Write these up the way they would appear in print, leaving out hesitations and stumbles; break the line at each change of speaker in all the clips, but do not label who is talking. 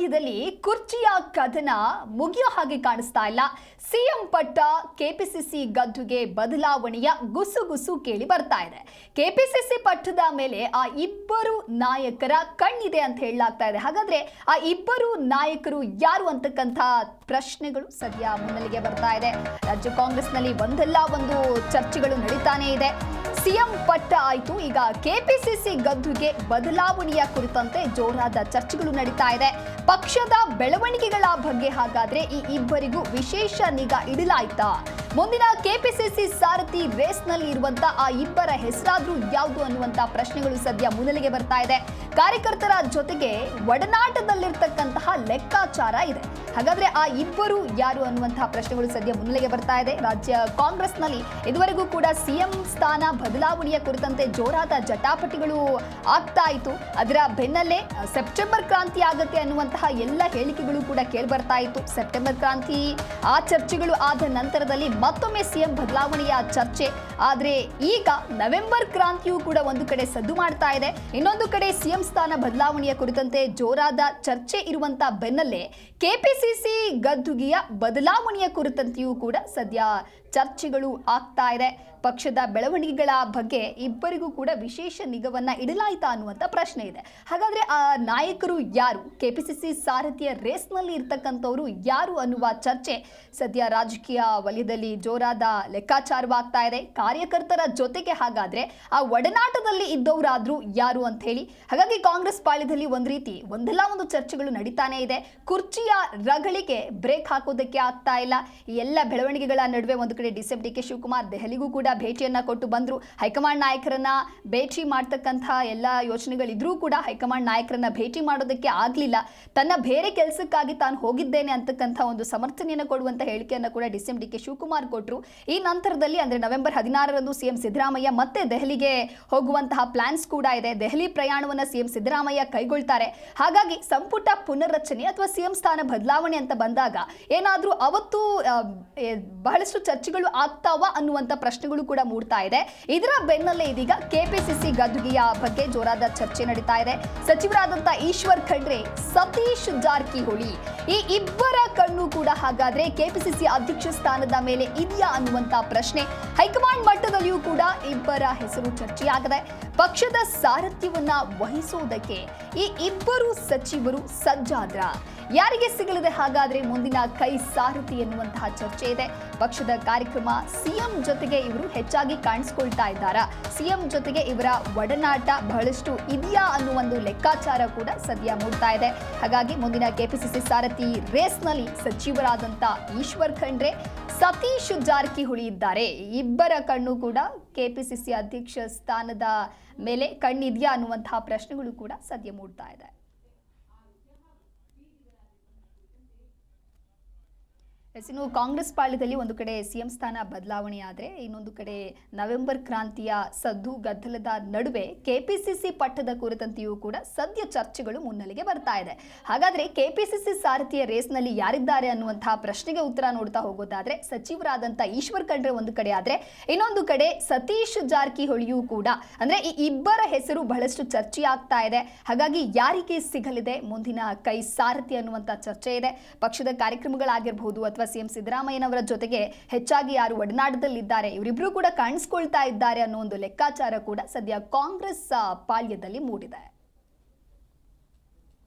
ಪಾಳ್ಯದಲ್ಲಿ ಕುರ್ಚಿಯ ಕದನ ಮುಗಿಯೋ ಹಾಗೆ ಕಾಣಿಸ್ತಾ ಇಲ್ಲ. ಸಿಎಂ ಪಟ್ಟ ಕೆಪಿಸಿಸಿ ಗದ್ದುಗೆ ಬದಲಾವಣೆಯ ಗುಸುಗುಸು ಕೇಳಿ ಬರ್ತಾ ಇದೆ. ಕೆಪಿಸಿಸಿ ಪಟ್ಟದ ಮೇಲೆ ಆ ಇಬ್ಬರು ನಾಯಕರ ಕಣ್ಣಿದೆ ಅಂತ ಹೇಳಲಾಗ್ತಾ ಇದೆ. ಹಾಗಾದ್ರೆ ಆ ಇಬ್ಬರು ನಾಯಕರು ಯಾರು ಅಂತಕ್ಕಂಥ ಪ್ರಶ್ನೆಗಳು ಸದ್ಯ ಮುನ್ನೆಲೆಗೆ ಬರ್ತಾ ಇದೆ. ರಾಜ್ಯ ಕಾಂಗ್ರೆಸ್ನಲ್ಲಿ ಒಂದಲ್ಲ ಒಂದು ಚರ್ಚೆಗಳು ನಡೀತಾನೆ ಇದೆ. ಸಿಎಂ ಪಟ್ಟ ಆಯ್ತು, ಈಗ ಕೆಪಿಸಿಸಿ ಗದ್ದುಗೆ ಬದಲಾವಣೆಯ ಕುರಿತಂತೆ ಜೋರಾದ ಚರ್ಚೆಗಳು ನಡೀತಾ ಇದೆ. ಪಕ್ಷದ ಬೆಳವಣಿಗೆಗಳ ಬಗ್ಗೆ ಹಾಗಾದ್ರೆ ಈ ಇಬ್ಬರಿಗೂ ವಿಶೇಷ ನಿಗಾ ಇಡಲಾಯ್ತಾ? ಮುಂದಿನ ಕೆಪಿಸಿಸಿ ಸಾರಥಿ ರೇಸ್ನಲ್ಲಿ ಇರುವಂತ ಆ ಇಬ್ಬರ ಹೆಸರಾದ್ರೂ ಯಾವುದು ಅನ್ನುವಂತ ಪ್ರಶ್ನೆಗಳು ಸದ್ಯ ಮುನ್ನೆಲೆಗೆ ಬರ್ತಾ ಇದೆ. ಕಾರ್ಯಕರ್ತರ ಜೊತೆಗೆ ಒಡನಾಟದಲ್ಲಿರ್ತಕ್ಕಂತಹ ಲೆಕ್ಕಾಚಾರ ಇದೆ. ಹಾಗಾದ್ರೆ ಆ ಇಬ್ಬರು ಯಾರು ಅನ್ನುವಂತಹ ಪ್ರಶ್ನೆಗಳು ಸದ್ಯ ಮುನ್ನೆಲೆಗೆ ಬರ್ತಾ ಇದೆ. ರಾಜ್ಯ ಕಾಂಗ್ರೆಸ್ನಲ್ಲಿ ಇದುವರೆಗೂ ಕೂಡ ಸಿಎಂ ಸ್ಥಾನ ಬದಲಾವಣೆಯ ಕುರಿತಂತೆ ಜೋರಾದ ಜಟಾಪಟಿಗಳು ಆಗ್ತಾ ಇತ್ತು. ಅದರ ಬೆನ್ನಲ್ಲೇ ಸೆಪ್ಟೆಂಬರ್ ಕ್ರಾಂತಿ ಆಗತ್ತೆ ಅನ್ನುವಂತಹ ಎಲ್ಲ ಹೇಳಿಕೆಗಳು ಕೂಡ ಕೇಳಿಬರ್ತಾ ಇತ್ತು. ಸೆಪ್ಟೆಂಬರ್ ಕ್ರಾಂತಿ ಆ ಚರ್ಚೆಗಳು ಆದ ನಂತರದಲ್ಲಿ ಮತ್ತೊಮ್ಮೆ ಸಿಎಂ ಬದಲಾವಣೆಯ ಚರ್ಚೆ. ಆದ್ರೆ ಈಗ ನವೆಂಬರ್ ಕ್ರಾಂತಿಯೂ ಕೂಡ ಒಂದು ಕಡೆ ಸದ್ದು ಮಾಡ್ತಾ ಇದೆ. ಇನ್ನೊಂದು ಕಡೆ ಸಿಎಂ ಸ್ಥಾನ ಬದಲಾವಣೆಯ ಕುರಿತಂತೆ ಜೋರಾದ ಚರ್ಚೆ ಇರುವಂತ ಬೆನ್ನಲ್ಲೇ ಕೆಪಿಸಿಸಿ ಗದ್ದುಗೆಯ ಬದಲಾವಣೆಯ ಕುರಿತಂತೆಯೂ ಕೂಡ ಸದ್ಯ ಚರ್ಚೆಗಳು ಆಗ್ತಾ ಇದೆ. ಪಕ್ಷದ ಬೆಳವಣಿಗೆಗಳ ಬಗ್ಗೆ ಇಬ್ಬರಿಗೂ ಕೂಡ ವಿಶೇಷ ನಿಗಾವನ್ನ ಇಡಲಾಯ್ತಾ ಅನ್ನುವಂಥ ಪ್ರಶ್ನೆ ಇದೆ. ಹಾಗಾದ್ರೆ ಆ ನಾಯಕರು ಯಾರು, ಕೆಪಿಸಿಸಿ ಸಾರಥಿಯ ರೇಸ್ನಲ್ಲಿ ಇರ್ತಕ್ಕಂಥವ್ರು ಯಾರು ಅನ್ನುವ ಚರ್ಚೆ ಸದ್ಯ ರಾಜಕೀಯ ವಲಯದಲ್ಲಿ ಜೋರಾದ ಲೆಕ್ಕಾಚಾರವಾಗ್ತಾ ಇದೆ. ಕಾರ್ಯಕರ್ತರ ಜೊತೆಗೆ ಹಾಗಾದ್ರೆ ಆ ಒಡನಾಟದಲ್ಲಿ ಇದ್ದವರಾದ್ರೂ ಯಾರು ಅಂತ ಹೇಳಿ. ಹಾಗಾಗಿ ಕಾಂಗ್ರೆಸ್ ಪಾಳ್ಯದಲ್ಲಿ ಒಂದಲ್ಲ ಒಂದು ಚರ್ಚೆಗಳು ನಡೀತಾನೆ ಇದೆ. ಕುರ್ಚಿಯ ರಗಳಿಗೆ ಬ್ರೇಕ್ ಹಾಕೋದಕ್ಕೆ ಆಗ್ತಾ ಇಲ್ಲ. ಈ ಎಲ್ಲ ಬೆಳವಣಿಗೆಗಳ ನಡುವೆ ಒಂದು ಕಡೆ ಡಿಕೆ ಶಿವಕುಮಾರ್ ದೆಹಲಿಗೂ ಕೂಡ ಭೇಟಿಯನ್ನ ಕೊಟ್ಟು ಬಂದ್ರು. ಹೈಕಮಾಂಡ್ ನಾಯಕರನ್ನ ಭೇಟಿ ಮಾಡ್ತಕ್ಕಂಥ ಎಲ್ಲ ಯೋಚನೆಗಳಿದ್ರೂ ಕೂಡ ಹೈಕಮಾಂಡ್ ನಾಯಕರನ್ನ ಭೇಟಿ ಮಾಡೋದಕ್ಕೆ ಆಗ್ಲಿಲ್ಲ. ತನ್ನ ಬೇರೆ ಕೆಲಸಕ್ಕಾಗಿ ತಾನು ಹೋಗಿದ್ದೇನೆ ಅಂತಕ್ಕಂಥ ಒಂದು ಸಮರ್ಥನೆಯನ್ನು ಕೊಡುವಂತ ಹೇಳಿಕೆಯನ್ನ ಕೂಡ ಡಿಕೆ ಶಿವಕುಮಾರ್ ಕೊಟ್ಟರು. ಈ ನಂತರದಲ್ಲಿ ಅಂದ್ರೆ ನವೆಂಬರ್ 16ರಂದು ಸಿಎಂ ಸಿದ್ದರಾಮಯ್ಯ ಮತ್ತೆ ದೆಹಲಿಗೆ ಹೋಗುವಂತಹ ಪ್ಲಾನ್ಸ್ ಕೂಡ ಇದೆ. ದೆಹಲಿ ಪ್ರಯಾಣವನ್ನ ಸಿಎಂ ಸಿದ್ದರಾಮಯ್ಯ ಕೈಗೊಳ್ತಾರೆ. ಹಾಗಾಗಿ ಸಂಪುಟ ಪುನರ್ರಚನೆ ಅಥವಾ ಸಿಎಂ ಸ್ಥಾನ ಬದಲಾವಣೆ ಅಂತ ಬಂದಾಗ ಏನಾದ್ರೂ ಅವತ್ತು ಬಹಳಷ್ಟು ಚರ್ಚೆಗಳು ಆಗ್ತಾವ ಅನ್ನುವಂತ ಪ್ರಶ್ನೆಗಳು ಕೂಡ ಮೂಡ್ತಾ ಇದೆ. ಇದರ ಬೆನ್ನಲ್ಲೇ ಇದೀಗ ಕೆಪಿಸಿಸಿ ಗದ್ದುಗೆಯ ಬಗ್ಗೆ ಜೋರಾದ ಚರ್ಚೆ ನಡೀತಾ ಇದೆ. ಸಚಿವರಾದಂತ ಈಶ್ವರ್ ಖಂಡ್ರೆ, ಸತೀಶ್ ಜಾರಕಿಹೊಳಿ ಈ ಇಬ್ಬರ ಕಣ್ಣು ಕೂಡ ಹಾಗಾದ್ರೆ ಕೆಪಿಸಿಸಿ ಅಧ್ಯಕ್ಷ ಸ್ಥಾನದ ಮೇಲೆ ಇದೆಯಾ ಅನ್ನುವಂತ ಪ್ರಶ್ನೆ. ಹೈಕಮಾಂಡ್ ಮಟ್ಟದಲ್ಲಿಯೂ ಕೂಡ ಇಬ್ಬರ ಹೆಸರು ಚರ್ಚೆಯಾಗಿದೆ. ಪಕ್ಷದ ಸಾರಥ್ಯವನ್ನ ವಹಿಸುವುದಕ್ಕೆ ಈ ಇಬ್ಬರು ಸಚಿವರು ಸಜ್ಜಾದ್ರ? ಯಾರಿಗೆ ಸಿಗಲಿದೆ ಹಾಗಾದ್ರೆ ಮುಂದಿನ ಕೈ ಸಾರಥಿ ಎನ್ನುವಂತಹ ಚರ್ಚೆ ಇದೆ. ಪಕ್ಷದ ಕಾರ್ಯಕ್ರಮ ಸಿಎಂ ಜೊತೆಗೆ ಇವರು ಹೆಚ್ಚಾಗಿ ಕಾಣಿಸ್ಕೊಳ್ತಾ ಇದ್ದಾರಾ? ಸಿಎಂ ಜೊತೆಗೆ ಇವರ ಒಡನಾಟ ಬಹಳಷ್ಟು ಇದೆಯಾ ಅನ್ನುವ ಒಂದು ಲೆಕ್ಕಾಚಾರ ಕೂಡ ಸದ್ಯ ಮೂಡ್ತಾ ಇದೆ. ಹಾಗಾಗಿ ಮುಂದಿನ ಕೆಪಿಸಿಸಿ ಸಾರಥಿ ರೇಸ್ನಲ್ಲಿ ಸಚಿವರಾದಂತ ಈಶ್ವರ್ ಖಂಡ್ರೆ, ಸತೀಶ್ ಜಾರಕಿಹೊಳಿ ಇದ್ದಾರೆ. ಇಬ್ಬರ ಕಣ್ಣು ಕೂಡ ಕೆಪಿಸಿಸಿ ಅಧ್ಯಕ್ಷ ಸ್ಥಾನದ ಮೇಲೆ ಕಣ್ಣಿದೆಯಾ ಅನ್ನುವಂತಹ ಪ್ರಶ್ನೆಗಳು ಕೂಡ ಸದ್ಯ ಮೂಡ್ತಾ ಇದೆ. ಇನ್ನು ಕಾಂಗ್ರೆಸ್ ಪಾಳ್ಯದಲ್ಲಿ ಒಂದು ಕಡೆ ಸಿಎಂ ಸ್ಥಾನ ಬದಲಾವಣೆ ಆದರೆ ಇನ್ನೊಂದು ಕಡೆ ನವೆಂಬರ್ ಕ್ರಾಂತಿಯ ಸದ್ದು ಗದ್ದಲದ ನಡುವೆ ಕೆಪಿಸಿಸಿ ಪಟ್ಟದ ಕುರಿತಂತೆಯೂ ಕೂಡ ಸದ್ಯ ಚರ್ಚೆಗಳು ಮುನ್ನೆಲೆಗೆ ಬರ್ತಾ ಇದೆ. ಹಾಗಾದ್ರೆ ಕೆಪಿಸಿಸಿ ಸಾರಥಿಯ ರೇಸ್ನಲ್ಲಿ ಯಾರಿದ್ದಾರೆ ಅನ್ನುವಂತಹ ಪ್ರಶ್ನೆಗೆ ಉತ್ತರ ನೋಡ್ತಾ ಹೋಗೋದಾದ್ರೆ ಸಚಿವರಾದಂಥ ಈಶ್ವರ್ ಖಂಡ್ರೆ ಒಂದು ಕಡೆ ಆದ್ರೆ ಇನ್ನೊಂದು ಕಡೆ ಸತೀಶ್ ಜಾರಕಿಹೊಳಿಯೂ ಕೂಡ, ಅಂದ್ರೆ ಈ ಇಬ್ಬರ ಹೆಸರು ಬಹಳಷ್ಟು ಚರ್ಚೆ ಆಗ್ತಾ ಇದೆ. ಹಾಗಾಗಿ ಯಾರಿಗೆ ಸಿಗಲಿದೆ ಮುಂದಿನ ಕೈ ಸಾರಥಿ ಅನ್ನುವಂಥ ಚರ್ಚೆ ಇದೆ. ಪಕ್ಷದ ಕಾರ್ಯಕ್ರಮಗಳಾಗಿರಬಹುದು ಅಥವಾ ಸಿಎಂ ಸಿದ್ದರಾಮಯ್ಯನವರ ಜೊತೆಗೆ ಹೆಚ್ಚಾಗಿ ಯಾರು ಒಡನಾಟದಲ್ಲಿದ್ದಾರೆ, ಇವರಿಬ್ರು ಕೂಡ ಕಾಣಿಸ್ಕೊಳ್ತಾ ಇದ್ದಾರೆ ಅನ್ನೋ ಒಂದು ಲೆಕ್ಕಾಚಾರ ಕೂಡ ಸದ್ಯ ಕಾಂಗ್ರೆಸ್ ಪಾಳ್ಯದಲ್ಲಿ ಮೂಡಿದೆ.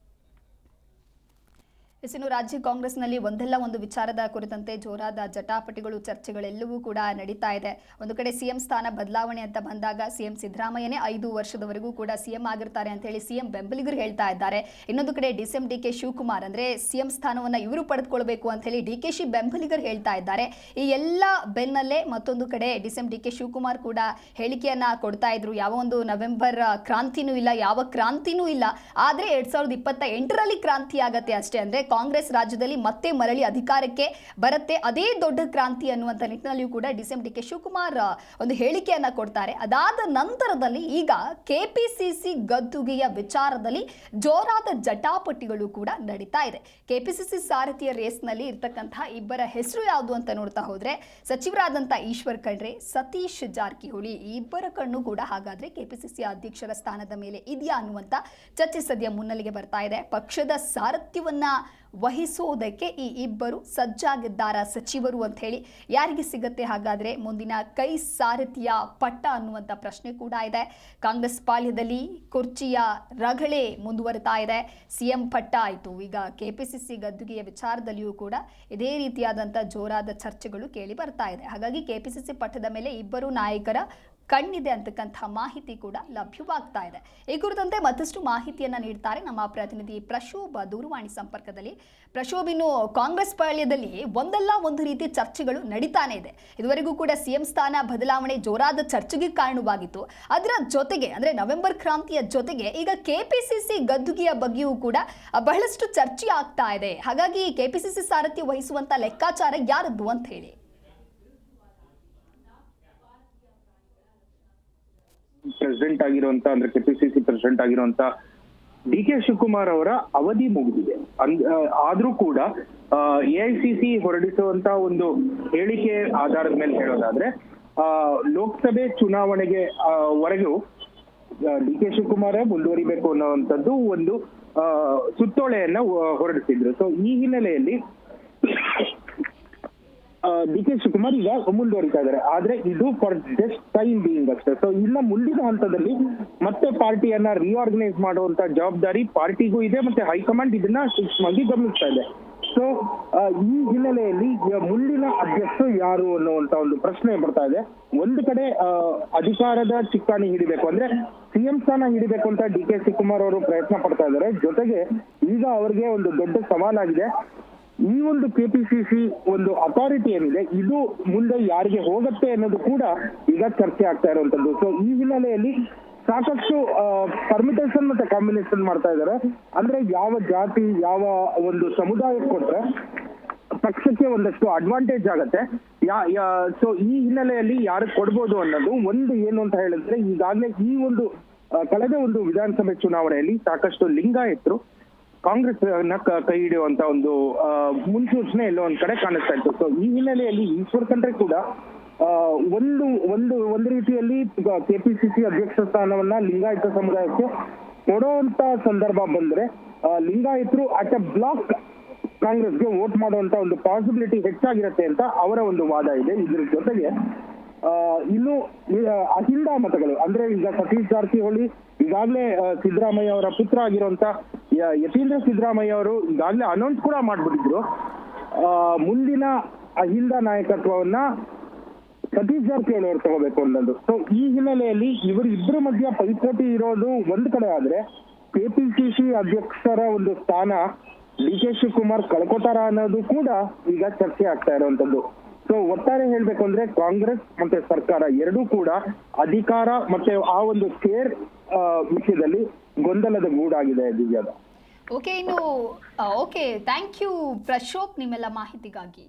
ಇನ್ನು ರಾಜ್ಯ ಕಾಂಗ್ರೆಸ್ನಲ್ಲಿ ಒಂದಲ್ಲ ಒಂದು ವಿಚಾರದ ಕುರಿತಂತೆ ಜೋರಾದ ಜಟಾಪಟಿಗಳು ಚರ್ಚೆಗಳೆಲ್ಲವೂ ಕೂಡ ನಡೀತಾ ಇದೆ. ಒಂದು ಕಡೆ ಸಿಎಂ ಸ್ಥಾನ ಬದಲಾವಣೆ ಅಂತ ಬಂದಾಗ ಸಿಎಂ ಸಿದ್ದರಾಮಯ್ಯನೇ 5 ವರ್ಷದವರೆಗೂ ಕೂಡ ಸಿಎಂ ಆಗಿರ್ತಾರೆ ಅಂತ ಹೇಳಿ ಸಿಎಂ ಬೆಂಬಲಿಗರು ಹೇಳ್ತಾ ಇದ್ದಾರೆ. ಇನ್ನೊಂದು ಕಡೆ ಡಿಕೆ ಶಿವಕುಮಾರ್ ಅಂದ್ರೆ ಸಿಎಂ ಸ್ಥಾನವನ್ನ ಇವರು ಪಡೆದುಕೊಳ್ಬೇಕು ಅಂತ ಹೇಳಿ ಡಿಕೆಶಿ ಬೆಂಬಲಿಗರು ಹೇಳ್ತಾ ಇದ್ದಾರೆ. ಈ ಎಲ್ಲ ಬೆನ್ನಲ್ಲೇ ಮತ್ತೊಂದು ಕಡೆ ಡಿಕೆ ಶಿವಕುಮಾರ್ ಕೂಡ ಹೇಳಿಕೆಯನ್ನ ಕೊಡ್ತಾ ಇದ್ರು. ಯಾವ ಒಂದು ನವೆಂಬರ್ ಕ್ರಾಂತಿನೂ ಇಲ್ಲ, ಯಾವ ಕ್ರಾಂತಿನೂ ಇಲ್ಲ, ಆದ್ರೆ 2028ರಲ್ಲಿ ಕ್ರಾಂತಿ ಆಗತ್ತೆ ಅಷ್ಟೇ. ಅಂದ್ರೆ ಕಾಂಗ್ರೆಸ್ ರಾಜ್ಯದಲ್ಲಿ ಮತ್ತೆ ಮರಳಿ ಅಧಿಕಾರಕ್ಕೆ ಬರುತ್ತೆ, ಅದೇ ದೊಡ್ಡ ಕ್ರಾಂತಿ ಅನ್ನುವಂಥ ನಿಟ್ಟಿನಲ್ಲಿಯೂ ಕೂಡ ಡಿ.ಕೆ ಶಿವಕುಮಾರ್ ಒಂದು ಹೇಳಿಕೆಯನ್ನ ಕೊಡ್ತಾರೆ. ಅದಾದ ನಂತರದಲ್ಲಿ ಈಗ ಕೆಪಿಸಿಸಿ ಗದ್ದುಗೆಯ ವಿಚಾರದಲ್ಲಿ ಜೋರಾದ ಜಟಾಪಟಿಗಳು ಕೂಡ ನಡೀತಾ ಇದೆ. ಕೆಪಿಸಿಸಿ ಸಾರಥಿಯ ರೇಸ್ನಲ್ಲಿ ಇರ್ತಕ್ಕಂತಹ ಇಬ್ಬರ ಹೆಸರು ಯಾವುದು ಅಂತ ನೋಡ್ತಾ ಹೋದ್ರೆ ಸಚಿವರಾದಂಥ ಈಶ್ವರ್ ಖಂಡ್ರೆ, ಸತೀಶ್ ಜಾರಕಿಹೊಳಿ, ಈ ಇಬ್ಬರ ಕಣ್ಣು ಕೂಡ ಹಾಗಾದ್ರೆ ಕೆಪಿಸಿಸಿ ಅಧ್ಯಕ್ಷರ ಸ್ಥಾನದ ಮೇಲೆ ಇದೆಯಾ ಅನ್ನುವಂಥ ಚರ್ಚೆ ಸದ್ಯ ಮುನ್ನೆಲೆಗೆ ಬರ್ತಾ ಇದೆ. ಪಕ್ಷದ ಸಾರಥ್ಯವನ್ನ ವಹಿಸೋದಕ್ಕೆ ಈ ಇಬ್ಬರು ಸಜ್ಜಾಗಿದ್ದಾರ ಸಚಿವರು ಅಂತ ಹೇಳಿ ಯಾರಿಗೆ ಸಿಗುತ್ತೆ ಹಾಗಾದ್ರೆ ಮುಂದಿನ ಕೈ ಸಾರಥಿಯ ಪಟ್ಟ ಅನ್ನುವಂಥ ಪ್ರಶ್ನೆ ಕೂಡ ಇದೆ. ಕಾಂಗ್ರೆಸ್ ಪಾಳ್ಯದಲ್ಲಿ ಕುರ್ಚಿಯ ರಗಳೆ ಮುಂದುವರಿತಾ ಇದೆ. ಸಿಎಂ ಪಟ್ಟ ಆಯಿತು, ಈಗ ಕೆಪಿಸಿಸಿ ಗದ್ದುಗೆಯ ವಿಚಾರದಲ್ಲಿಯೂ ಕೂಡ ಇದೇ ರೀತಿಯಾದಂಥ ಜೋರಾದ ಚರ್ಚೆಗಳು ಕೇಳಿ ಬರ್ತಾ ಇದೆ. ಹಾಗಾಗಿ ಕೆಪಿಸಿಸಿ ಪಟ್ಟದ ಮೇಲೆ ಇಬ್ಬರು ನಾಯಕರ ಕಣ್ಣಿದೆ ಅಂತಕ್ಕಂಥ ಮಾಹಿತಿ ಕೂಡ ಲಭ್ಯವಾಗ್ತಾ ಇದೆ. ಈ ಕುರಿತಂತೆ ಮತ್ತಷ್ಟು ಮಾಹಿತಿಯನ್ನ ನೀಡ್ತಾರೆ ನಮ್ಮ ಪ್ರತಿನಿಧಿ ಪ್ರಶೋಭ ದೂರವಾಣಿ ಸಂಪರ್ಕದಲ್ಲಿ. ಪ್ರಶೋಭ್, ಇನ್ನು ಕಾಂಗ್ರೆಸ್ ಪಾಳ್ಯದಲ್ಲಿ ಒಂದಲ್ಲ ಒಂದು ರೀತಿ ಚರ್ಚೆಗಳು ನಡೀತಾನೆ ಇದೆ. ಇದುವರೆಗೂ ಕೂಡ ಸಿಎಂ ಸ್ಥಾನ ಬದಲಾವಣೆ ಜೋರಾದ ಚರ್ಚೆಗೆ ಕಾರಣವಾಗಿತ್ತು. ಅದರ ಜೊತೆಗೆ ಅಂದ್ರೆ ನವೆಂಬರ್ ಕ್ರಾಂತಿಯ ಜೊತೆಗೆ ಈಗ ಕೆಪಿಸಿಸಿ ಗದ್ದುಗೆಯ ಬಗ್ಗೆಯೂ ಕೂಡ ಬಹಳಷ್ಟು ಚರ್ಚೆ ಆಗ್ತಾ ಇದೆ. ಹಾಗಾಗಿ ಕೆಪಿಸಿಸಿ ಸಾರಥ್ಯ ವಹಿಸುವಂತ ಲೆಕ್ಕಾಚಾರ ಯಾರದ್ದು ಅಂತ ಹೇಳಿ?
ಪ್ರೆಸಿಡೆಂಟ್ ಆಗಿರುವಂತ ಅಂದ್ರೆ ಕೆಪಿಸಿಸಿ ಪ್ರೆಸಿಡೆಂಟ್ ಆಗಿರುವಂತ ಡಿ.ಕೆ ಶಿವಕುಮಾರ್ ಅವರ ಅವಧಿ ಮುಗಿದಿದೆ. ಆದ್ರೂ ಕೂಡ ಎಐಸಿಸಿ ಹೊರಡಿಸುವಂತ ಒಂದು ಹೇಳಿಕೆ ಆಧಾರದ ಮೇಲೆ ಹೇಳೋದಾದ್ರೆ ಲೋಕಸಭೆ ಚುನಾವಣೆಗೆ ವರೆಗೂ ಡಿ.ಕೆ ಶಿವಕುಮಾರ್ ಮುಂದುವರಿಬೇಕು ಅನ್ನುವಂಥದ್ದು ಒಂದು ಸುತ್ತೋಲೆಯನ್ನ ಹೊರಡಿಸಿದ್ರು. ಸೊ ಈ ಹಿನ್ನೆಲೆಯಲ್ಲಿ ಡಿ.ಕೆ ಶಿವಕುಮಾರ್ ಈಗ ಮುಂದುವರಿತಾ ಇದ್ದಾರೆ. ಆದ್ರೆ ಇದು ಫಾರ್ ಜಸ್ಟ್ ಟೈಮ್ ಬೀಯಿಂಗ್ ಅಷ್ಟೇ. ಸೊ ಇನ್ನ ಮುಂದಿನ ಹಂತದಲ್ಲಿ ಮತ್ತೆ ಪಾರ್ಟಿಯನ್ನ ರಿಆರ್ಗನೈಸ್ ಮಾಡುವಂತ ಜವಾಬ್ದಾರಿ ಪಾರ್ಟಿಗೂ ಇದೆ, ಮತ್ತೆ ಹೈಕಮಾಂಡ್ ಇದನ್ನ ಸೂಕ್ಷ್ಮವಾಗಿ ಗಮನಿಸ್ತಾ ಇದೆ. ಸೊ ಈ ಹಿನ್ನೆಲೆಯಲ್ಲಿ ಮುಂದಿನ ಅಧ್ಯಕ್ಷರು ಯಾರು ಅನ್ನುವಂತ ಒಂದು ಪ್ರಶ್ನೆ ಬರ್ತಾ ಇದೆ. ಒಂದು ಕಡೆ ಅಧಿಕಾರದ ಚಿಕ್ಕಾಣಿ ಹಿಡಿಬೇಕು ಅಂದ್ರೆ ಸಿಎಂ ಸ್ಥಾನ ಹಿಡಿಬೇಕು ಅಂತ ಡಿ.ಕೆ ಶಿವಕುಮಾರ್ ಅವರು ಪ್ರಯತ್ನ ಪಡ್ತಾ ಇದ್ದಾರೆ. ಜೊತೆಗೆ ಈಗ ಅವರಿಗೆ ಒಂದು ದೊಡ್ಡ ಸವಾಲಾಗಿದೆ. ಈ ಒಂದು ಕೆಪಿಸಿಸಿ ಒಂದು ಅಥಾರಿಟಿ ಏನಿದೆ ಇದು ಮುಂದೆ ಯಾರಿಗೆ ಹೋಗುತ್ತೆ ಅನ್ನೋದು ಕೂಡ ಈಗ ಚರ್ಚೆ ಆಗ್ತಾ ಇರುವಂತದ್ದು. ಸೊ ಈ ಹಿನ್ನೆಲೆಯಲ್ಲಿ ಸಾಕಷ್ಟು ಪರ್ಮಿಟೇಷನ್ ಮತ್ತೆ ಕಾಂಬಿನೇಷನ್ ಮಾಡ್ತಾ ಇದ್ದಾರೆ. ಅಂದ್ರೆ ಯಾವ ಜಾತಿ ಯಾವ ಒಂದು ಸಮುದಾಯಕ್ಕೆ ಕೊಟ್ರೆ ಪಕ್ಷಕ್ಕೆ ಒಂದಷ್ಟು ಅಡ್ವಾಂಟೇಜ್ ಆಗತ್ತೆ. ಸೊ ಈ ಹಿನ್ನೆಲೆಯಲ್ಲಿ ಯಾರಿಗೆ ಕೊಡ್ಬೋದು ಅನ್ನೋದು ಒಂದು ಏನು ಅಂತ ಹೇಳಿದ್ರೆ ಈಗಾಗಲೇ ಈ ಒಂದು ಕಳೆದ ಒಂದು ವಿಧಾನಸಭೆ ಚುನಾವಣೆಯಲ್ಲಿ ಸಾಕಷ್ಟು ಲಿಂಗಾಯತರು ಕಾಂಗ್ರೆಸ್ ಕೈ ಹಿಡಿಯುವಂತ ಒಂದು ಮುನ್ಸೂಚನೆ ಎಲ್ಲೋ ಒಂದ್ ಕಡೆ ಕಾಣಿಸ್ತಾ ಇತ್ತು. ಸೊ ಈ ಹಿನ್ನೆಲೆಯಲ್ಲಿ ಈಶ್ವರ್ ಖಂಡ್ರೆ ಕೂಡ ಒಂದು ರೀತಿಯಲ್ಲಿ ಕೆಪಿಸಿಸಿ ಅಧ್ಯಕ್ಷ ಸ್ಥಾನವನ್ನ ಲಿಂಗಾಯತ ಸಮುದಾಯಕ್ಕೆ ಕೊಡುವಂತ ಸಂದರ್ಭ ಬಂದ್ರೆ ಲಿಂಗಾಯತರು ಅಟ್ ಎ ಬ್ಲಾಕ್ ಕಾಂಗ್ರೆಸ್ಗೆ ವೋಟ್ ಮಾಡುವಂತ ಒಂದು ಪಾಸಿಬಿಲಿಟಿ ಹೆಚ್ಚಾಗಿರುತ್ತೆ ಅಂತ ಅವರ ಒಂದು ವಾದ ಇದೆ. ಇದ್ರ ಜೊತೆಗೆ ಇನ್ನು ಅಹಿಂದ ಮತಗಳು ಅಂದ್ರೆ ಈಗ ಸತೀಶ್ ಜಾರಕಿಹೊಳಿ ಈಗಾಗಲೇ ಸಿದ್ದರಾಮಯ್ಯ ಅವರ ಪುತ್ರ ಆಗಿರುವಂತ ಯತೀಂದ್ರ ಸಿದ್ದರಾಮಯ್ಯ ಅವರು ಈಗಾಗಲೇ ಅನೌನ್ಸ್ ಕೂಡ ಮಾಡ್ಬಿಟ್ಟಿದ್ರು ಮುಂದಿನ ಅಹಿಂದ ನಾಯಕತ್ವವನ್ನ ಸತೀಶ್ ಜಾರಕಿಹೊಳಿ ಅವರು ತಗೋಬೇಕು ಅನ್ನೋದು. ಸೊ ಈ ಹಿನ್ನೆಲೆಯಲ್ಲಿ ಇಬ್ಬರ ಮಧ್ಯ ಪೈಪೋಟಿ ಇರೋದು ಒಂದ್ ಕಡೆ ಆದ್ರೆ ಕೆಪಿಸಿಸಿ ಅಧ್ಯಕ್ಷರ ಒಂದು ಸ್ಥಾನ ಡಿ.ಕೆ ಶಿವಕುಮಾರ್ ಕಳ್ಕೊತಾರ ಅನ್ನೋದು ಕೂಡ ಈಗ ಚರ್ಚೆ ಆಗ್ತಾ ಇರುವಂತದ್ದು. ಸೊ ಒಟ್ಟಾರೆ ಹೇಳ್ಬೇಕು ಅಂದ್ರೆ ಕಾಂಗ್ರೆಸ್ ಮತ್ತೆ ಸರ್ಕಾರ ಎರಡೂ ಕೂಡ ಅಧಿಕಾರ ಮತ್ತೆ ಆ ಒಂದು ಶೇರ್ ವಿಷಯದಲ್ಲಿ ಗೊಂದಲದ ಗೂಡಾಗಿದೆ ದಿವ್ಯಾದ.
ಓಕೆ, ಥ್ಯಾಂಕ್ ಯು ಪ್ರಶೋಭ್ ನಿಮ್ಮೆಲ್ಲ ಮಾಹಿತಿಗಾಗಿ.